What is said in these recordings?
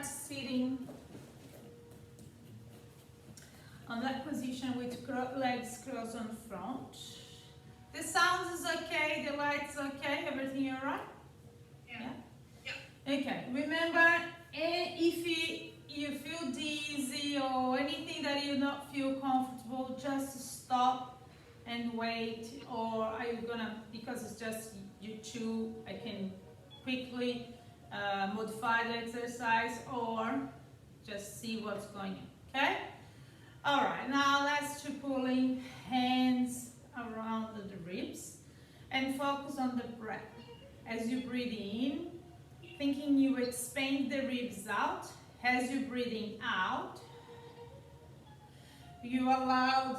sitting on that position with legs crossed on front. The sound is okay, the light's okay, everything alright? Yeah. Okay, remember, if you feel dizzy or anything that you not feel comfortable, just stop and wait. Or are you gonna, because it's just you two, I can quickly modify the exercise or just see what's going on, okay? Alright, now let's try pulling hands around the ribs and focus on the breath. As you breathe in, thinking you expand the ribs out. As you're breathing out, you allow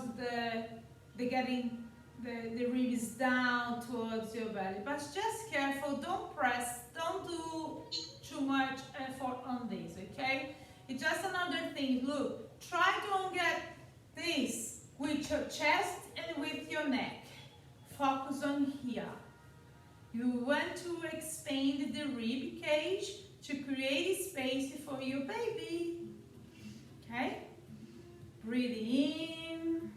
getting the ribs down towards your belly. But just careful, don't press, don't do too much effort on this, okay? It's just another thing. Look, try to get this with your chest and with your neck. Focus on here. You want to expand the rib cage to create space for your baby. Okay? Breathe in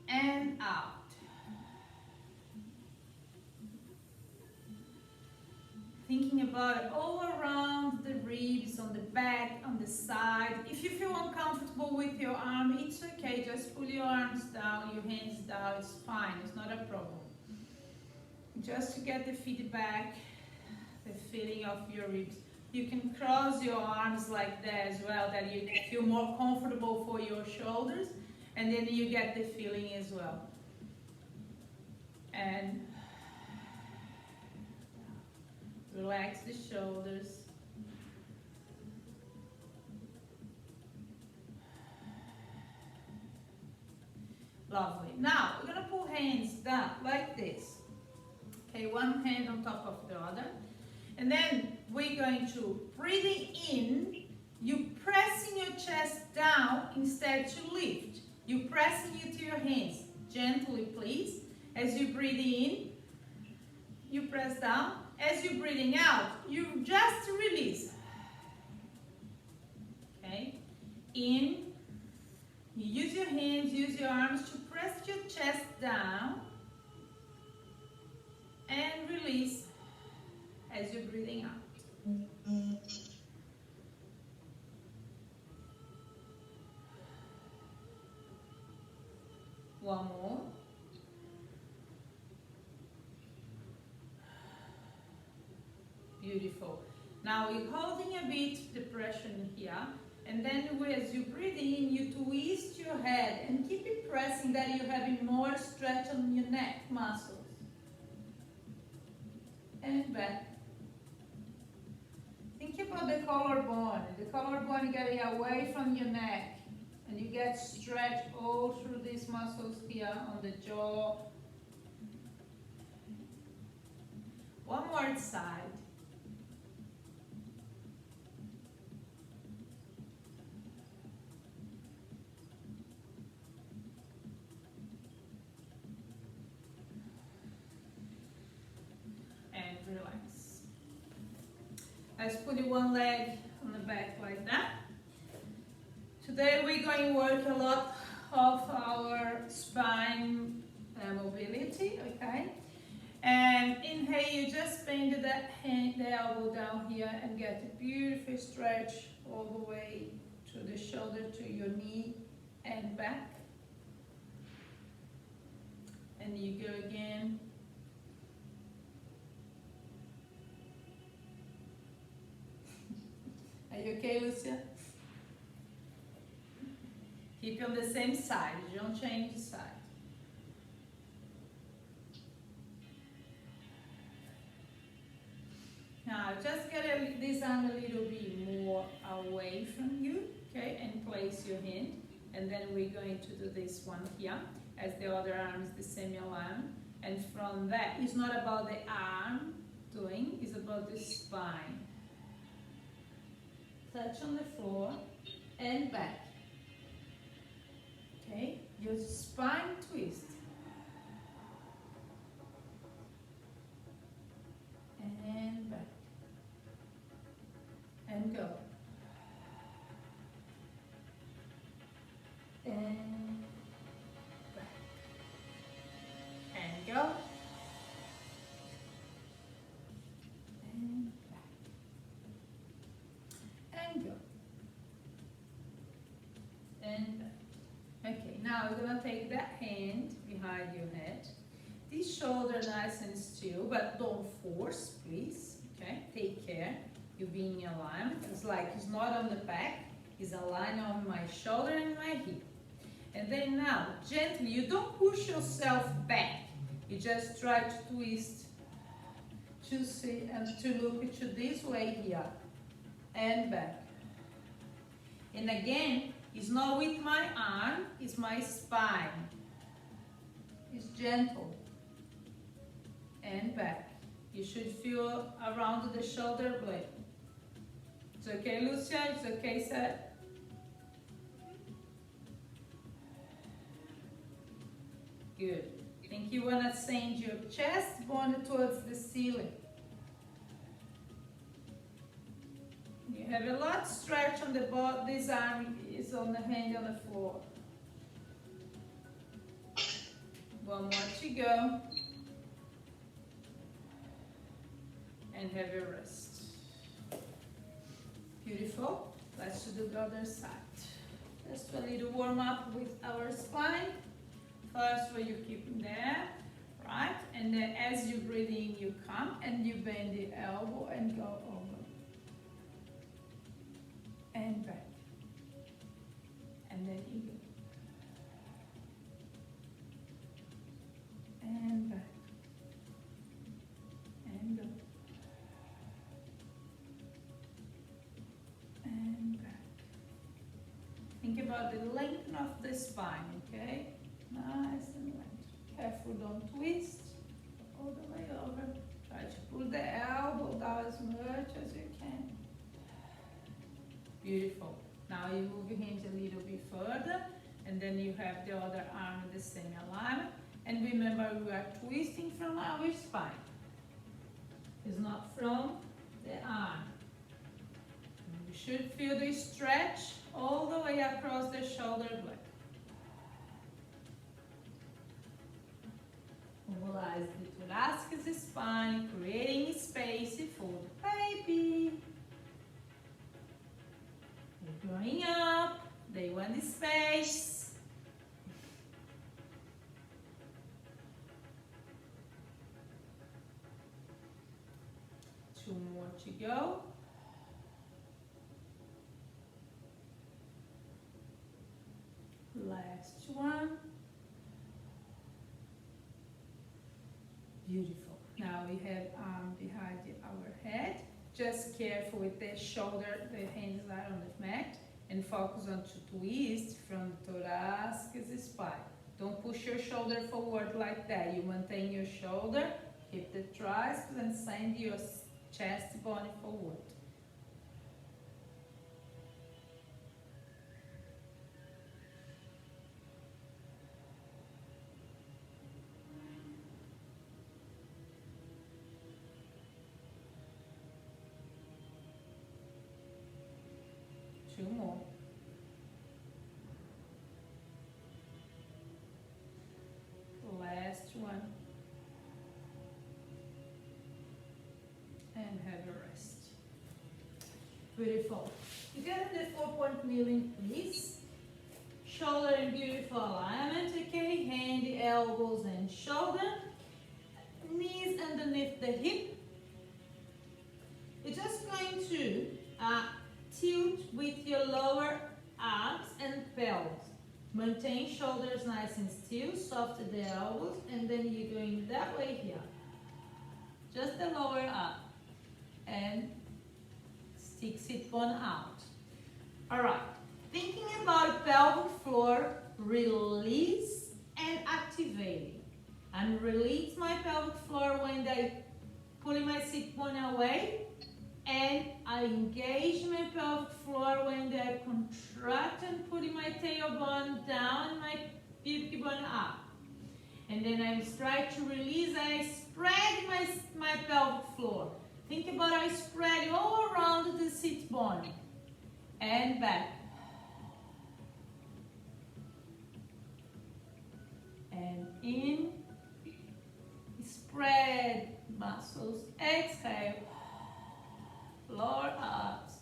and out. Thinking about it all around the ribs, on the back, on the side. If you feel uncomfortable with your arm, it's okay. Just pull your arms down, your hands down. It's fine. It's not a problem. Just to get the feedback, the feeling of your ribs. You can cross your arms like that as well, that you feel more comfortable for your shoulders, and then you get the feeling as well. And relax the shoulders. Lovely. Now, we're going to pull hands down like this. Okay, one hand on top of the other. And then we're going to, breathing in, you pressing your chest down instead to lift. You pressing it to your hands. Gently, please. As you breathe in, you press down. As you're breathing out, you just release. Okay? In, you use your hands, use your arms to press your chest down. And release as you're breathing out. One more. Beautiful. Now we're holding a bit the pressure in here, and then as you breathe in, you twist your head and keep it pressing that you're having more stretch on your neck muscles. And back. Think about the collarbone. The collarbone getting away from your neck, and you get stretch all through these muscles here on the jaw. One more side. Relax. Let's put one leg on the back like that. Today we're going to work a lot of our spine mobility, okay? And inhale, you just bend that hand, the elbow down here and get a beautiful stretch all the way to the shoulder, to your knee and back. And you go again. Are you okay, Lucia? Keep on the same side, you don't change the side. Now, just get this arm a little bit more away from you, okay, and place your hand. And then we're going to do this one here, as the other arm is the same arm. And from that, it's not about the arm doing, it's about the spine. Touch on the floor and back. Okay, your spine twist. And back. And go. now you're gonna take that hand behind your head. This shoulder nice and still, but don't force, please. Okay, take care. You be in alignment. It's like it's not on the back, it's aligned on my shoulder and my hip. And then now, gently, you don't push yourself back. You just try to twist to see and to look to this way here and back. And again, it's not with my arm, it's my spine. It's gentle and back. You should feel around the shoulder blade. It's okay, Lucia? It's okay, Seth? Good. Think you want to send your chest bone towards the ceiling. You have a lot of stretch on the body. This arm is on the hand on the floor. One more to go. And have a rest. Beautiful. Let's do the other side. Just a little warm up with our spine. First, where you keep there, right? And then as you breathe in, you come and you bend the elbow and go over. And back. And then you go. And back. And go. And back. Think about the length of the spine, okay? Nice and light. Careful, don't twist. All the way over. Try to pull the elbow down as much as you can. Beautiful. Now you move your hands a little bit further, and then you have the other arm in the same alignment. And remember, we are twisting from our spine. It's not from the arm. You should feel the stretch all the way across the shoulder blade. Mobilize the thoracic spine, creating space for the baby. They're growing up, they want the space. Two more to go. Last one. Beautiful. Now we have arm behind our head. Just careful with the shoulder, the hands are on the mat, and focus on to twist from the thoracic spine. Don't push your shoulder forward like that. You maintain your shoulder, keep the triceps, and send your chest bone forward. Two more. Last one. And have a rest. Beautiful. You get the 4-point kneeling, please. Shoulder in beautiful alignment, okay? Hand, the elbows and shoulder. Knees underneath the hip. You're just going to tilt with your lower arms and pelvis. Maintain shoulders nice and still, soften the elbows, and then you're going that way here. Just the lower arm. And stick sit bone out. Alright, thinking about pelvic floor, release and activating. And release my pelvic floor when I pull my sit bone away. And I engage my pelvic floor when I contract and put my tailbone down, my pubic bone up. And then I try to release, I spread my pelvic floor. Think about I spread all around the sit bone. And back. And in. Spread muscles. Exhale. Lower abs,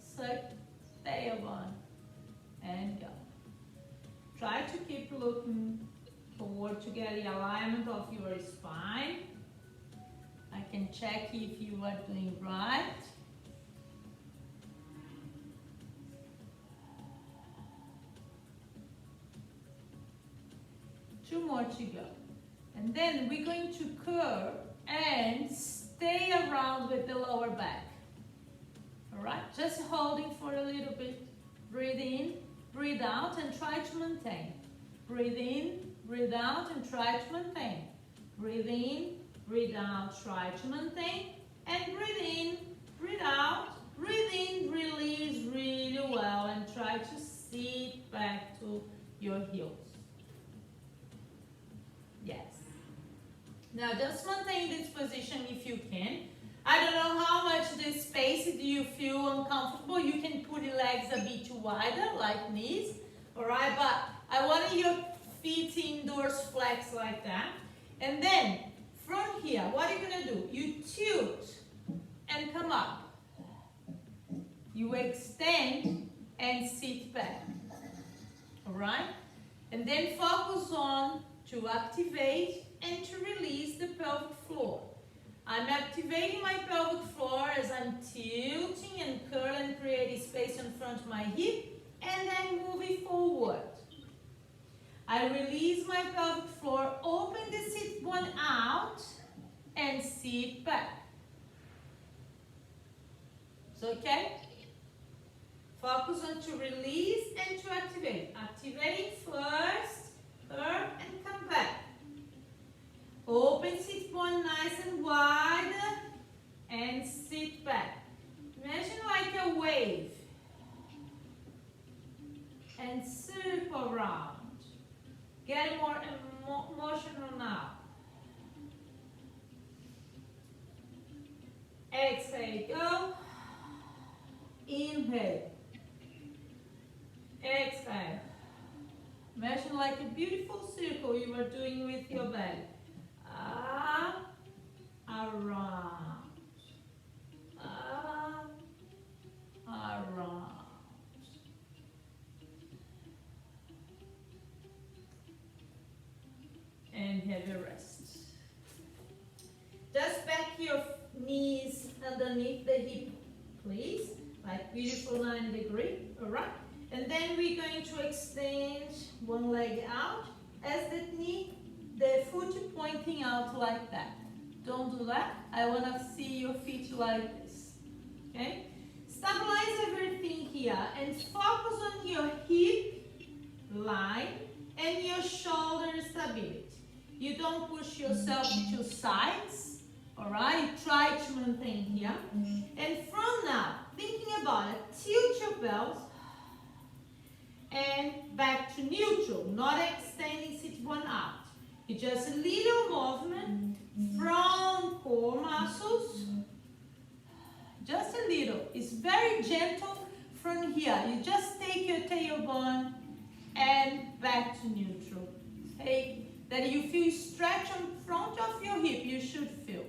suck tailbone, and go. Try to keep looking forward to get the alignment of your spine. I can check if you are doing right. Two more to go. And then we're going to curve and stay around with the lower back. All right, just holding for a little bit. Breathe in, breathe out, and try to maintain. Breathe in, breathe out, and try to maintain. Breathe in, breathe out, try to maintain. And breathe in, breathe out, breathe in, release really well, and try to sit back to your heels. Yes. Now just maintain this position if you can. I don't know how much this space do you feel uncomfortable. You can put your legs a bit wider, like this. Alright, but I want your feet indoors flex like that. And then, from here, what are you going to do? You tilt and come up. You extend and sit back. Alright? And then focus on to activate and to release the pelvic floor. I'm activating my pelvic floor as I'm tilting and curling, creating space in front of my hip, and then moving forward. I release my pelvic floor, open the sit bone out, and sit back. So, okay? Focus on to release and to activate. Activate first, curve, and come back. Open sit bone nice and wide and sit back. Imagine like a wave. And circle around. Get more emotional now. Exhale, go. Inhale. Exhale. Imagine like a beautiful circle you are doing with your belly. Up, around, up, around. And have a rest. Just back your knees underneath the hip, please. Like beautiful 90 degree, all right? And then we're going to extend one leg out as the foot pointing out like that. Don't do that. I want to see your feet like this. Okay? Stabilize everything here and focus on your hip line and your shoulder stability. You don't push yourself to sides. Alright? You try to maintain here. And from now, thinking about it, tilt your belt and back to neutral, not extending sit bone out. It's just a little movement from core muscles. Just a little. It's very gentle from here. You just take your tailbone and back to neutral. Take that you feel stretch on front of your hip. You should feel.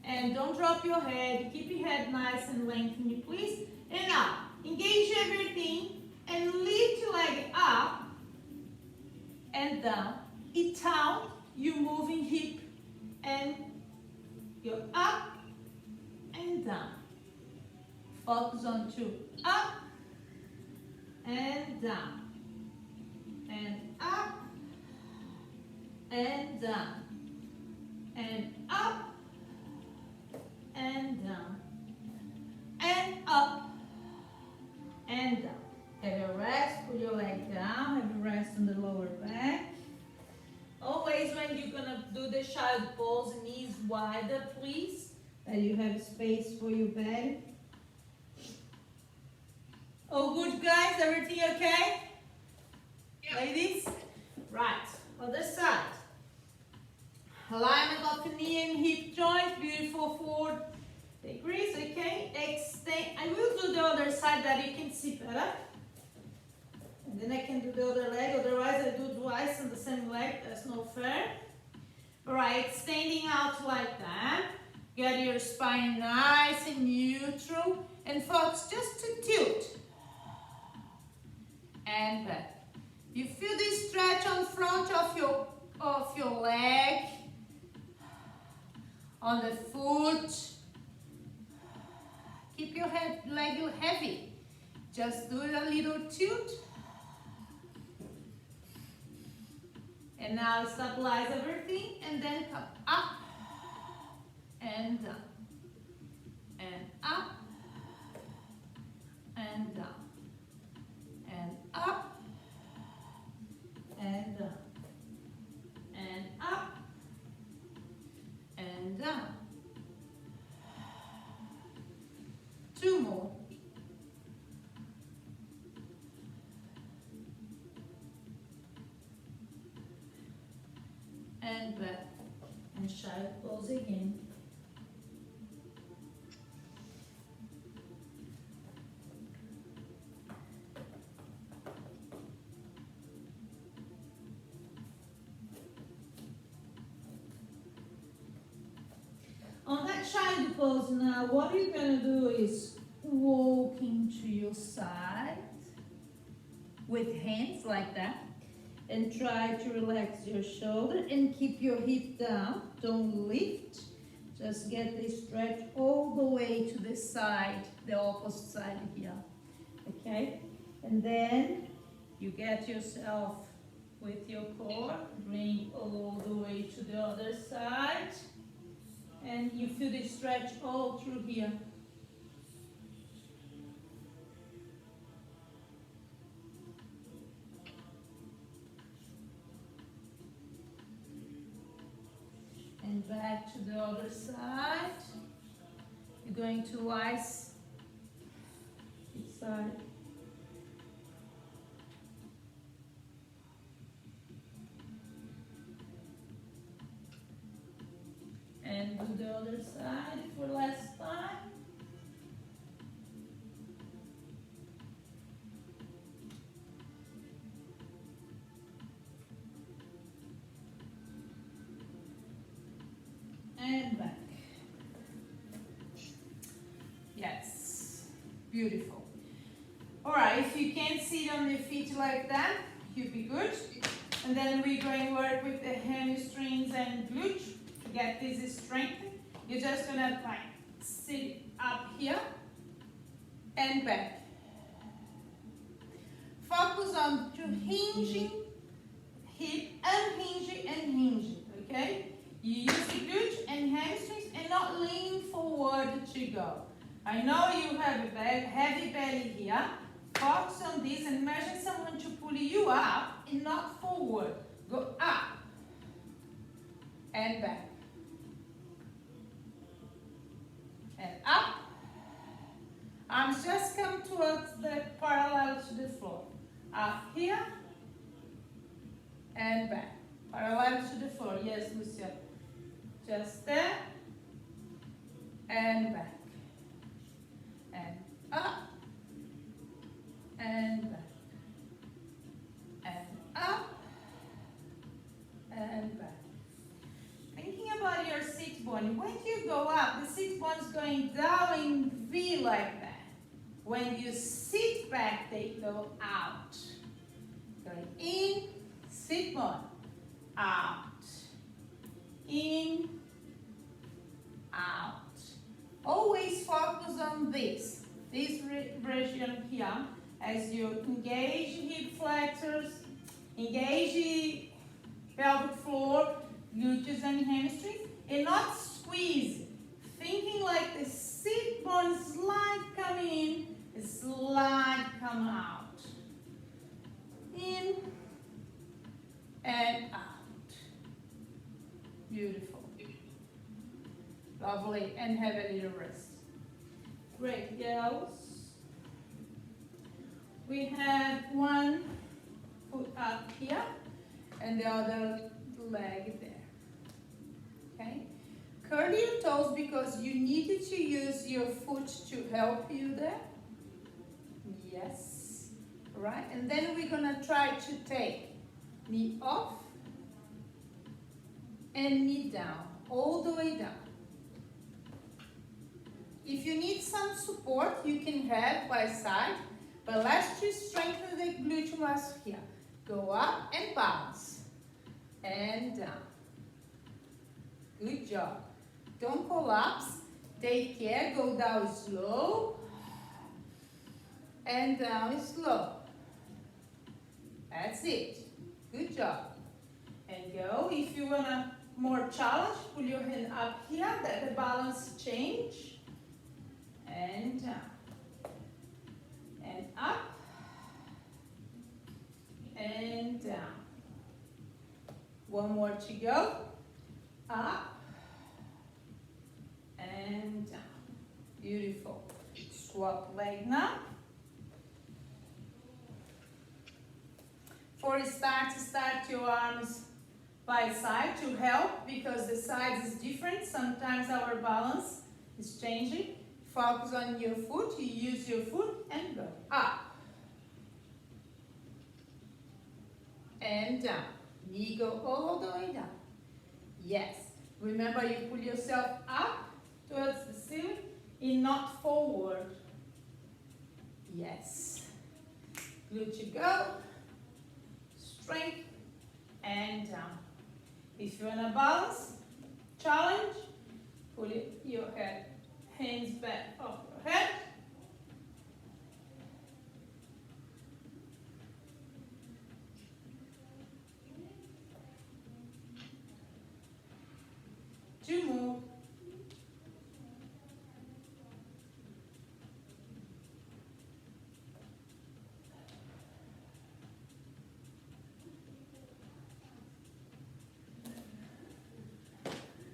And don't drop your head. Keep your head nice and lengthened, please. And now, engage everything and lift your leg up and down. It out, you moving hip and you're up and down. Focus on two. Up and down. And up and down. And up and down. And up and down. Have a rest, put your leg down, have a rest on the lower back. Always when you're gonna do the child pose, knees wider, please, that you have space for your belly. Oh, good guys, everything okay? Yeah. Ladies? Right, other side. Alignment of the knee and hip joint, beautiful 4 degrees, okay? Extend. I will do the other side that you can see better. And then I can do the other leg, otherwise I do twice on the same leg, that's no fair. Alright, extending out like that. Get your spine nice and neutral. And folks, just to tilt. And back. You feel this stretch on front of your leg, on the foot. Keep your leg heavy. Just do a little tilt. And now stabilize everything and then come up and down. And up and down. And up and down. And up and down. 2 more. And back. And child pose again. On that child pose now, what you're going to do is walking to your side with hands like that, and try to relax your shoulder and keep your hip down. Don't lift. Just get this stretch all the way to the side, the opposite side here. Okay? And then you get yourself with your core, bring all the way to the other side. And you feel the stretch all through here. And back to the other side. You're going to ice each side. And do the other side for last time. And back. Yes, beautiful. All right, if you can't sit on the feet like that, you'll be good. And then we're going to work with the hamstrings and glutes. Get this strength. You're just gonna like sit up here and back. Focus on to hinging, hip, unhinging and hinging. Okay? You use the glutes and hamstrings and not leaning forward to go. I know you have a heavy belly here. Focus on this and imagine someone to pull you up and not forward. Go up and back. And up. Arms just come towards the parallel to the floor. Up here and back. Parallel to the floor. Yes, Lucia. Just there and back. And up and back. And up and back. Thinking about your sit bone, when you go up, the sit bone is going down in V like that. When you sit back, they go out. Going in, sit bone, out. In, out. Always focus on this region here as you engage hip flexors, engage pelvic floor, glutes and hamstrings, and not squeeze. Thinking like the sit bone slide come in, slide come out. In and out. Beautiful. Lovely. And have a little rest. Great, girls. We have one foot up here and the other leg there. Okay? Curl your toes because you needed to use your foot to help you there. Yes. Right? And then we're going to try to take knee off and knee down, all the way down. If you need some support, you can have by side, but let's just strengthen the glute muscle here. Go up and bounce. And down. Good job. Don't collapse. Take care. Go down slow. And down slow. That's it. Good job. And go. If you want a more challenge, pull your hand up here. Let the balance change. And down. And up. And down. One more to go. Up. And down. Beautiful. Swap leg now. For a start your arms by side to help because the size is different. Sometimes our balance is changing. Focus on your foot. You use your foot and go up. And down. Knee go all the way down. Yes. Remember you pull yourself up towards the ceiling and not forward. Yes. Good to go. Strength and down. If you want to balance, challenge, pull your head, hands back off your head. Two more.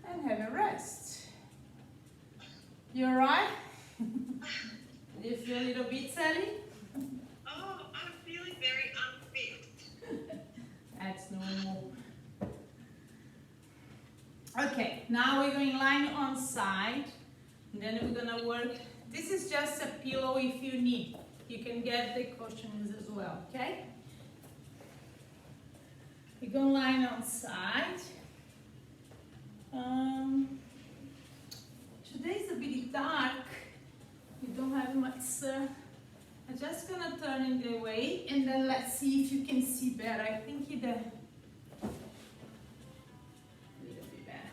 And have a rest. You alright? Do you feel a little bit, Sally? Oh, I'm feeling very unfit. That's normal. Okay, now we're going lying on side. And then we're gonna work. This is just a pillow if you need. You can get the cushions as well, okay? We're going lying on side. Today's a bit dark. We don't have much sun. I'm just gonna turn it the way and then let's see if you can see better. I think it a little bit better.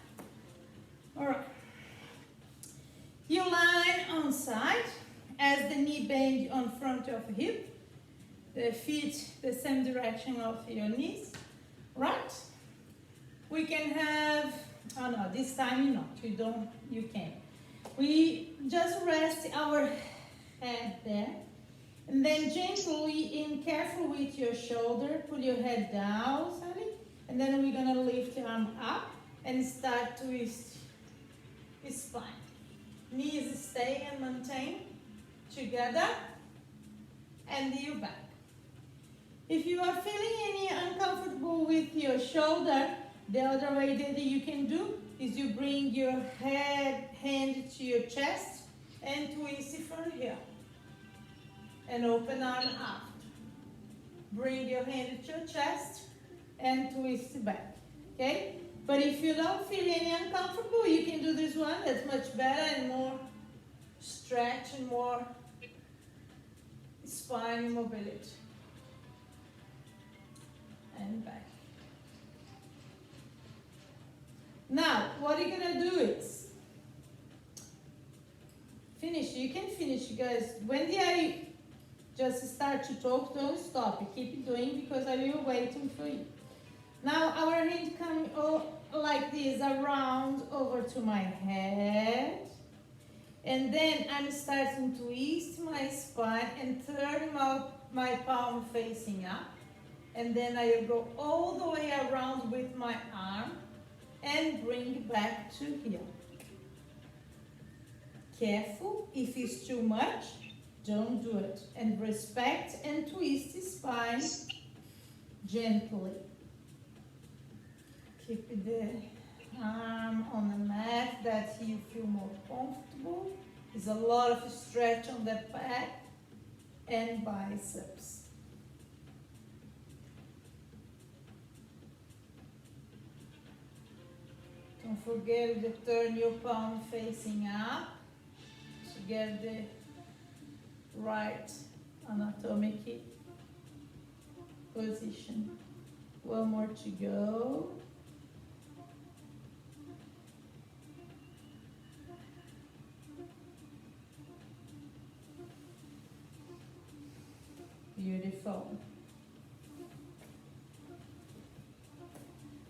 Alright. You lie on side as the knee bend on front of hip. The feet the same direction of your knees. Right? We can have, oh no, this time you not, you can. We just rest our head there. And then gently and careful with your shoulder, pull your head down, Sally. And then we're gonna lift your arm up and start to twist his spine. Knees stay and maintain together and you back. If you are feeling any uncomfortable with your shoulder, the other way that you can do is you bring your hand to your chest and twist it from here. And open arm out. Bring your hand to your chest and twist it back. Okay? But if you don't feel any uncomfortable, you can do this one. That's much better and more stretch and more spine mobility. And back. Now, what you're gonna do is finish. You can finish, guys. When I just start to talk, don't stop. You keep it doing because I will waiting for you. Now, our hand coming like this around over to my head. And then I'm starting to twist my spine and turn my palm facing up. And then I will go all the way around with my arm and bring back to here. Careful, if it's too much, don't do it. And respect and twist the spine gently. Keep the arm on the mat that you feel more comfortable. There's a lot of stretch on the back and biceps. Don't forget to turn your palm facing up to get the right anatomic position. One more to go. Beautiful.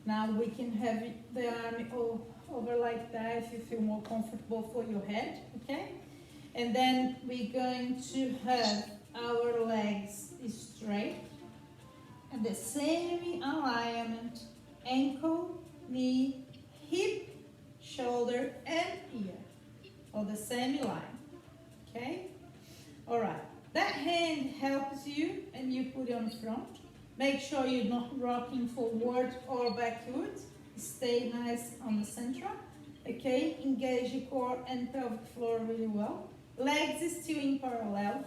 Now we can have the arm over like that if you feel more comfortable for your head, okay? And then we're going to have our legs straight and the same alignment, ankle, knee, hip, shoulder and ear, all the same line, okay? All right, that hand helps you and you put it on front. Make sure you're not rocking forward or backwards. Stay nice on the center, okay? Engage your core and pelvic floor really well. Legs is still in parallel.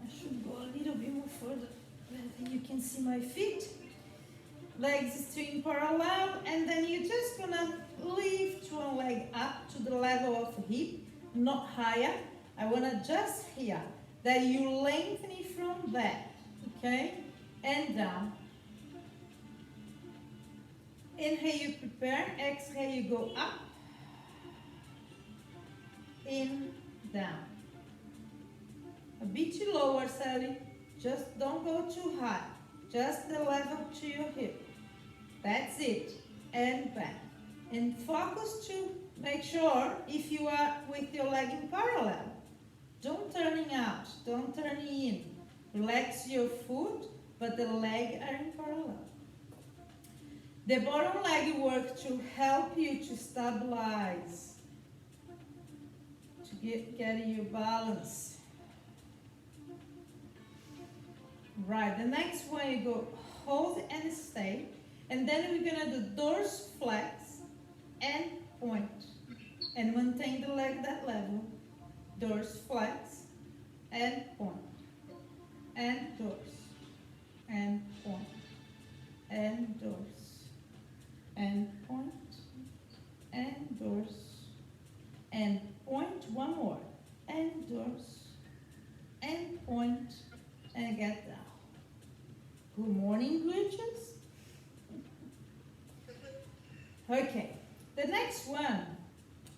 I should go a little bit more further, then you can see my feet. Legs is still in parallel, and then you're just gonna lift one leg up to the level of hip, not higher. I wanna just here that you lengthen it from that, okay? And down. Inhale, you prepare. Exhale, you go up. In, down. A bit lower, Sally. Just don't go too high. Just the level to your hip. That's it. And back. And focus to make sure if you are with your leg in parallel. Don't turning out. Don't turn in. Relax your foot, but the leg are in parallel. The bottom leg work to help you to stabilize, to get your balance. Right, the next one you go hold and stay, and then we're gonna do dorsal flex and point, and maintain the leg that level. Dorsal flex and point, and dorsal, and point, and dorsal, and point, and dorsal, and point, one more, and dorsal, and point, and get down. Good morning, glitches. Okay, the next one,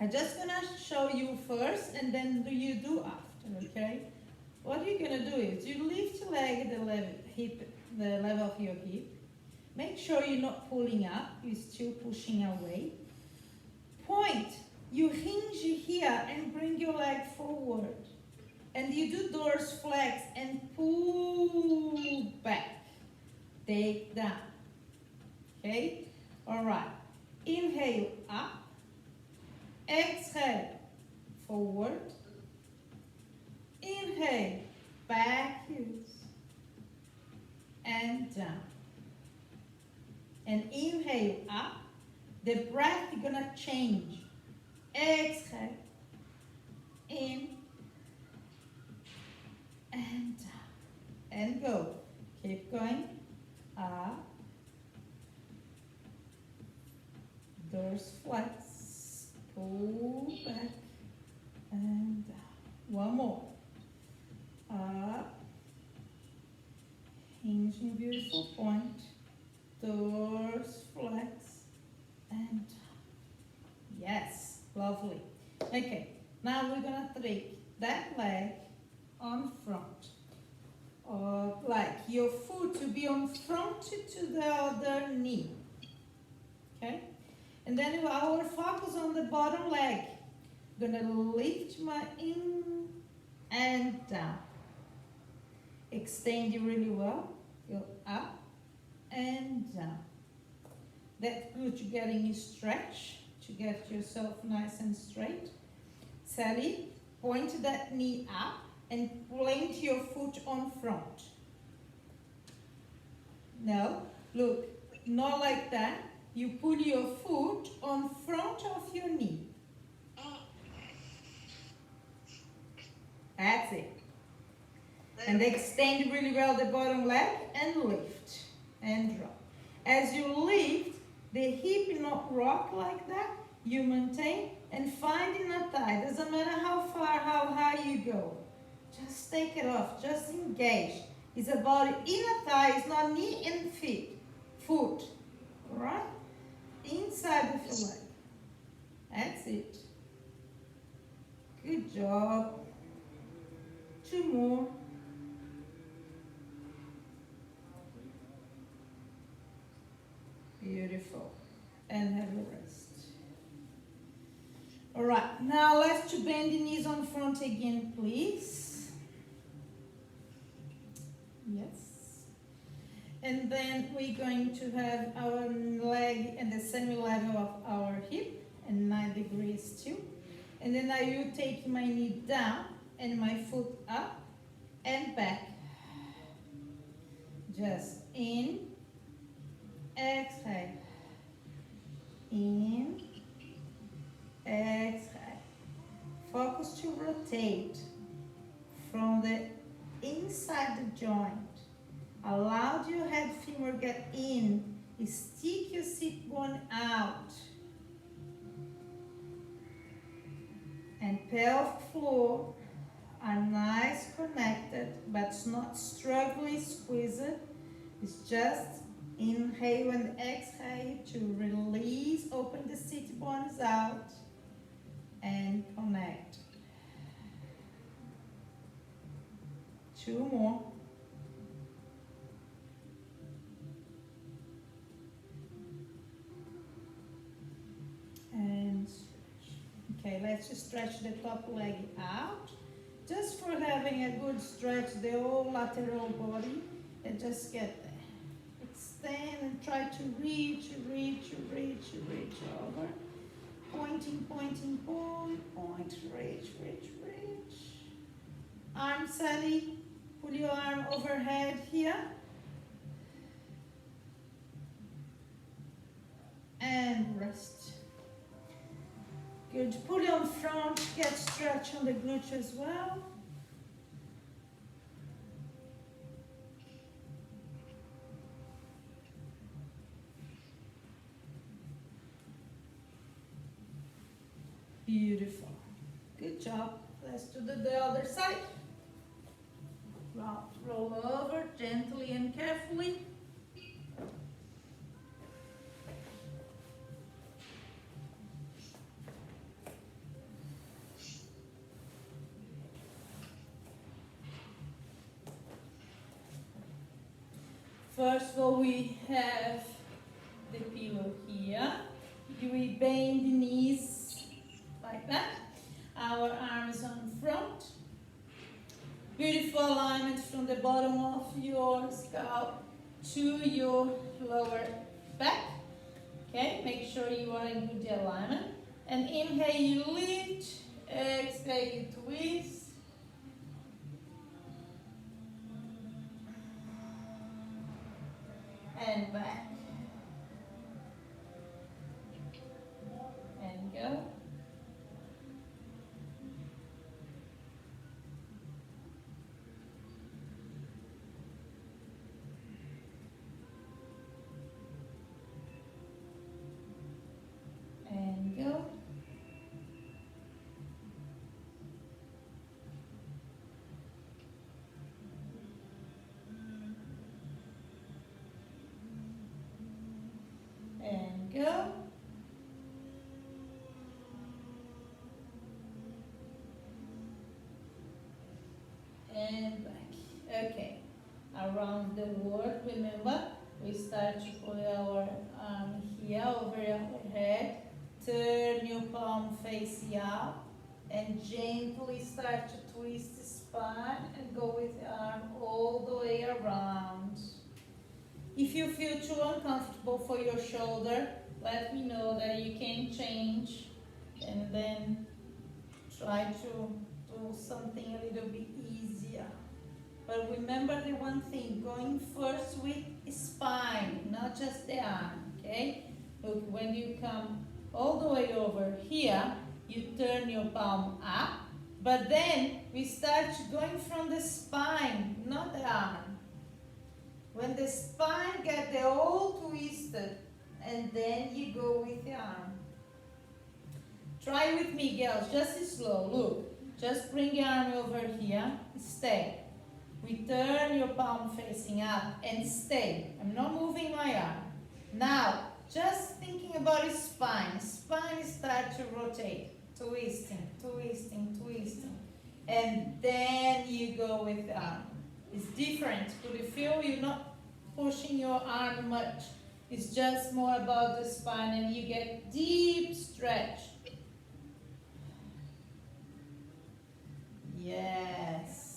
I'm just gonna show you first and then you do after, okay? What you're gonna do is you lift your leg at the level of your hip. Make sure you're not pulling up, you're still pushing away. Point, you hinge here and bring your leg forward. And you do dorsal flex and pull back. Take down. Okay? All right. Inhale up. Exhale forward. Inhale backwards and down. And inhale up. The breath you're gonna change. Exhale. In and down. And go. Keep going. Up. Dorsal flex. Pull back and down. One more. Up. Hinging beautiful point. Dorsal flex and down. Yes, lovely. Okay, now we're gonna take that leg on front. Like your foot to be on front to the other knee. Okay? And then our focus on the bottom leg. I'm gonna lift my in and down. Extend it really well. Go up and down. That's good to getting you stretch, to get yourself nice and straight. Sally, point that knee up and plant your foot on front. No, look, not like that. You pull your foot on front of your knee. That's it. And extend really well the bottom leg and lift and drop. As you lift, the hip not rock like that. You maintain and find in a tie. Doesn't matter how far, how high you go. Just take it off. Just engage. It's about inner thigh, it's not knee and foot. Alright? Inside of the leg. That's it. Good job. 2 more. Beautiful. And have a rest. Alright, now let's bend the knees on front again, please. Yes. And then we're going to have our leg at the same level of our hip and 9 degrees too. And then I will take my knee down and my foot up and back. Just in, exhale. In, exhale. Focus to rotate from the inside the joint. Allow your head femur get in. Stick your sit bone out. And pelvic floor are nice connected, but it's not struggling, squeeze it. It's just inhale and exhale to release, open the sit bones out and connect. 2 more. And okay, let's just stretch the top leg out. Just for having a good stretch, the whole lateral body, and just get there. Extend and try to reach over. Pointing, point, reach. Arm Sally, pull your arm overhead here. And rest. Good, pull on front, get stretch on the glutes as well. Beautiful. Good job. Let's do the other side. Roll over gently and carefully. First of all, we have the pillow here. We bend the knees like that. Our arms on front. Beautiful alignment from the bottom of your scalp to your lower back. Okay, make sure you are in good alignment. And inhale, you lift. Exhale, you twist. And back. And go. And go. And go. And back. Okay. Around the world, remember, we start to put our arm here over our head. Turn your palm facing out and gently start to twist the spine and go with the arm all the way around. If you feel too uncomfortable for your shoulder, let me know that you can change and then try to do something a little bit easier. But remember the one thing, going first with spine, not just the arm, okay? Look, when you come all the way over here, you turn your palm up, but then we start going from the spine, not the arm. When the spine gets all twisted, and then you go with the arm. Try with me, girls, just slow. Look, just bring your arm over here, stay. We turn your palm facing up and stay. I'm not moving my arm. Now, just thinking about his spine. Spine start to rotate. Twisting, twisting, twisting. And then you go with the arm. It's different. Could you feel you're not pushing your arm much? It's just more about the spine and you get deep stretch. Yes.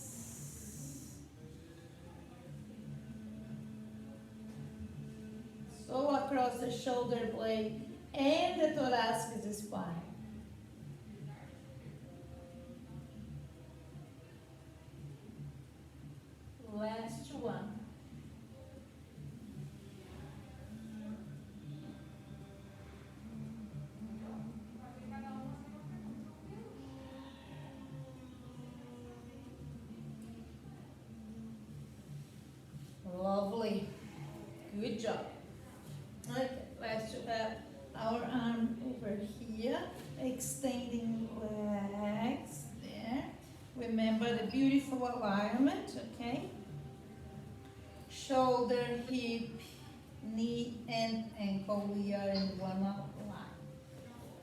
So across the shoulder blade and the thoracic spine. Last one. Lovely. Good job. Okay, let's have our arm over here, extending legs there. Remember the beautiful alignment, okay? Shoulder, hip, knee, and ankle. We are in one line.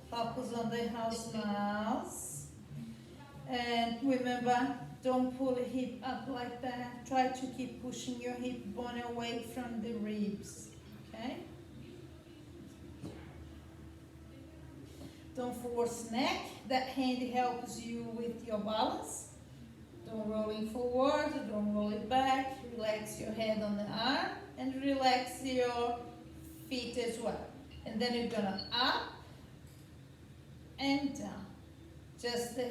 Focus on the house mouse. And remember, don't pull the hip up like that. Try to keep pushing your hip bone away from the ribs, okay? Don't force neck. That hand helps you with your balance. Don't roll it forward, don't roll it back. Relax your head on the arm and relax your feet as well. And then you're gonna up and down. Just the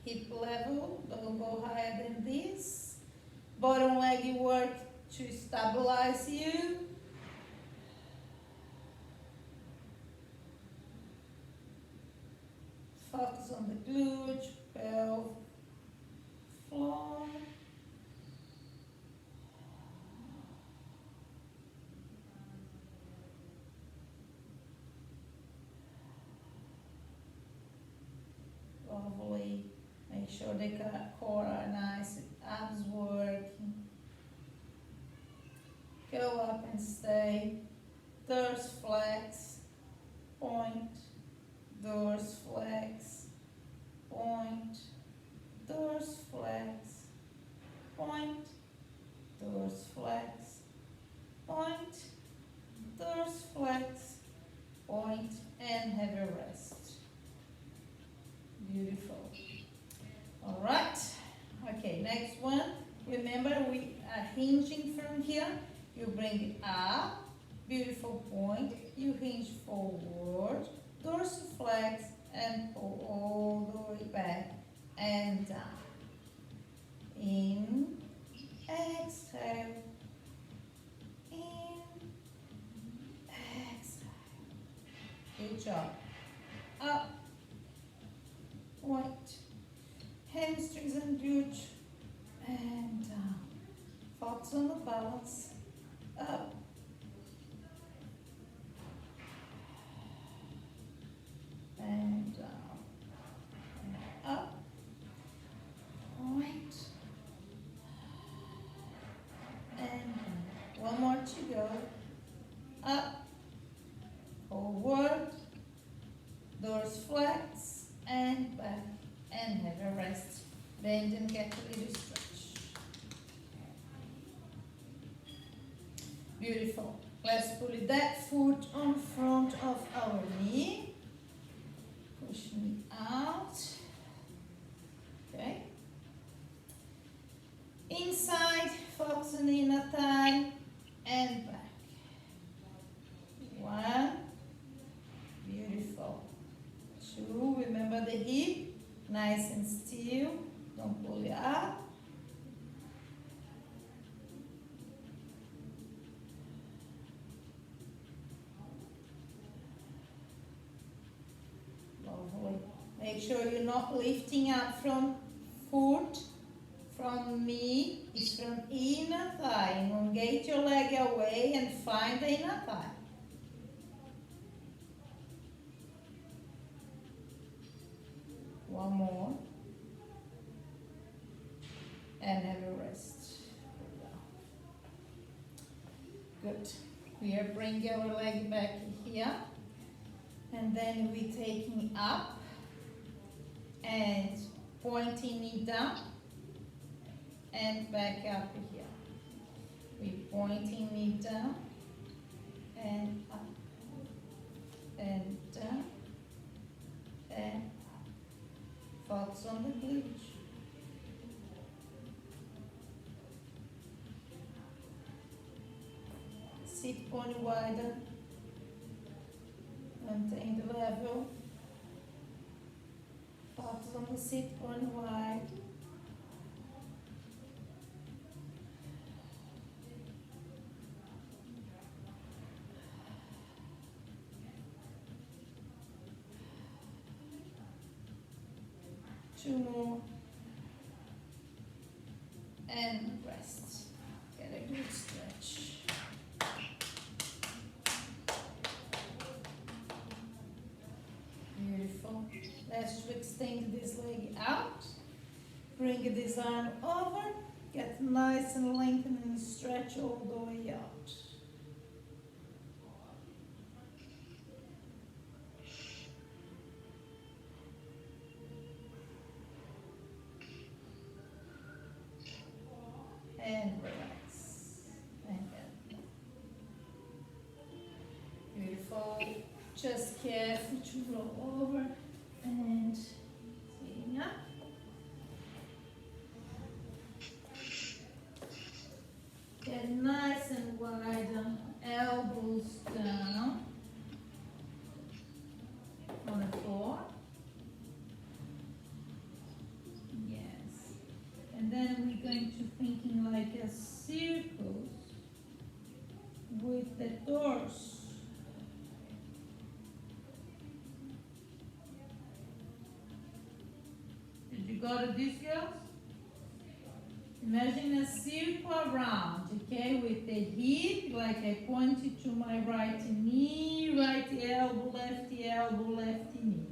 hip level, don't go higher than this. Bottom leg work to stabilize you. Focus on the glute, pelvic floor. Lovely. Make sure the core are nice, abs working. Go up and stay. Doors flex, point, doors flex, point, doors flex, point, doors flex, point, doors flex, point, and have a rest. Beautiful. All right. Okay, next one. Remember, we are hinging from here. You bring it up. Beautiful point. You hinge forward. Dorsiflex and pull all the way back and down. In. Exhale. In. Exhale. Good job. Up. Point. Hamstrings and glute and down. Focus on the balance. Up. And down. And up. Point. And down. One more to go. Up. Forward. Doors flex and back. And have a rest. Bend and get a little stretch. Beautiful. Let's put that foot on front of our knee. Push me out. Okay. Inside, focus on the inner thigh and back. One. Beautiful. Two. Remember the hip. Nice and still, don't pull it up. Lovely. Make sure you're not lifting up from foot, from knee, it's from inner thigh. Elongate your leg away and find the inner thigh. One more. And have a rest. Good. We are bringing our leg back here. And then we're taking up and pointing it down and back up here. We're pointing it down and up and down and up. Focus on the glutes. Sit bone wider. Maintain the level. Focus on the sit bone wide. Two more. And rest. Get a good stretch. Beautiful. Let's extend this leg out. Bring this arm over. Get nice and lengthen and stretch all the way out. And relax. And then. Beautiful. Just careful to roll over and sitting up. Get nice and wide, elbows down on the floor. Yes. And then we're going to thinking like a circle with the torso. Did you got this, girls? Imagine a circle around, okay, with the hip, like I pointed to my right knee, right elbow, left knee.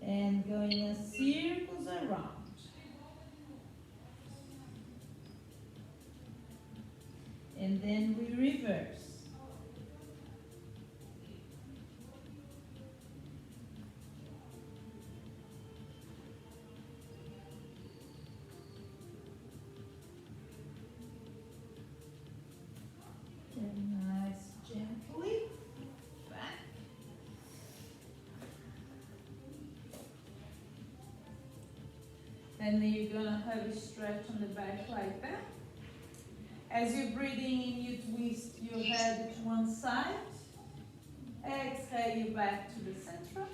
And going in circles around. And then we reverse. Nice, gently back. And then you're gonna have a stretch on the back like that. As you're breathing in, you twist your head to one side. Exhale, you back to the center.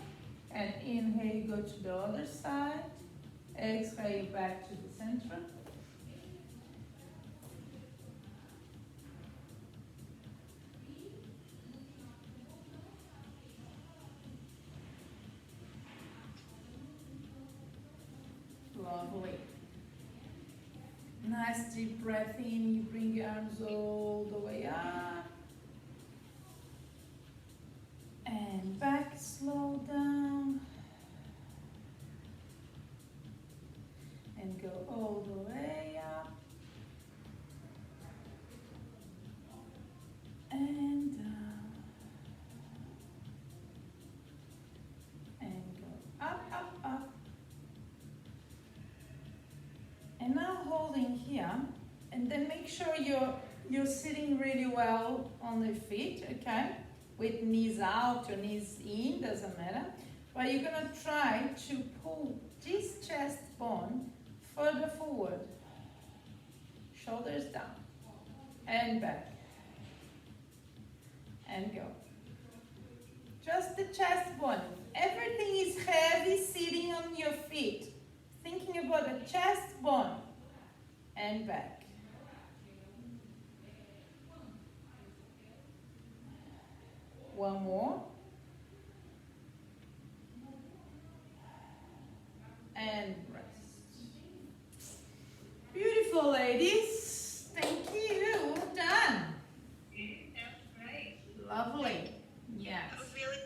And inhale, you go to the other side. Exhale, you back to the center. Lovely. Nice deep breath in. You bring your arms all the way up. And back, slow down. And go all the way up. And down. And go up, up, up. And now holding here, and then make sure you're sitting really well on the feet, okay? With knees out or knees in, doesn't matter. But you're gonna try to pull this chest bone further forward. Shoulders down. And back. And go. Just the chest bone. Everything is heavy sitting on your feet. Thinking about the chest bone and back. One more. And rest. Beautiful, ladies. Thank you. Done. That's great. Lovely. Yes. That was really